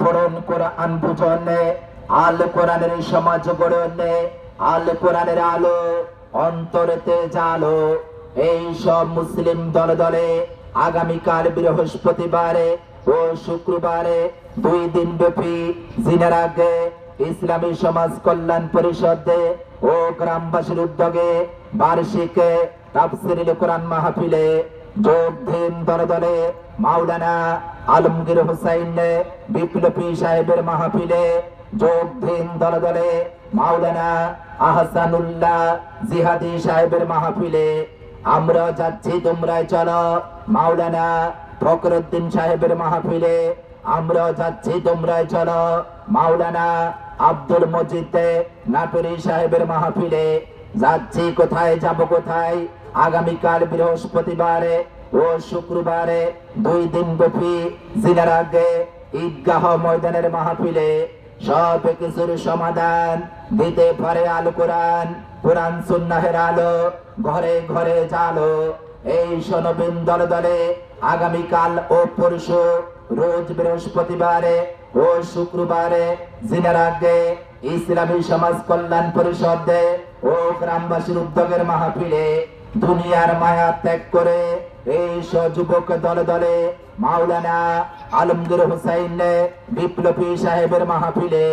পড়ন কোরআন বুঝনে, আল কোরআনের সমাজ গড়নে, আল কোরআনের আলো অন্তরেতে জালো। এই সব মুসলিম দলে দলে আগামীকাল বৃহস্পতিবারে ও শুক্রবারে 2 দিন ব্যাপী জিনার আগে ইসলামী সমাজ কল্যাণ পরিষদে ও গ্রামবাসীর উদ্যোগে বার্ষিক তাফসীরুল কোরআন মাহফিলে যোগ দিন দলে দলে মাওলানা আলমগীর হুসাইন বিপ্লবী সাহেবের মাহফিলে যোগ দিন দলে দলে মাওলানা আহসানুল্লাহ জিহাদি সাহেবের মাহফিলে। আমরা যাচ্ছি তোমরাই চলো মাওলানা ফখরুদ্দিন সাহেবের মাহফিলে। আমরা যাচ্ছি তোমরাই চলো মাওলানা আব্দুল মজিদ নাটোরী সাহেবের মাহফিলে। যাচ্ছি কোথায়, যাব কোথায়? আগামীকাল বৃহস্পতিবারে ও শুক্রবারে 2 দিন ব্যাপী জিনার আগে ঈদগাহ ময়দানের মাহফিলে। সব কিছুর সমাধান দিতে পারে আল কোরআন, কোরআন সুন্নাহের আলো ঘরে ঘরে জালো। এই শোনবিন দলে দলে আগামীকাল ও পরশু রোজ বৃহস্পতিবারে ও শুক্রবারে জিনার আগে ইসলামী সমাজ কল্যাণ পরিষদে ও গ্রামবাসীর উদ্যোগের মাহফিলে দুনিয়ার মায়া ত্যাগ করে এই যুবক দলে দলে মাওলানা আলমগীর হুসাইন বিপ্লবী সাহেবের মাহফিলে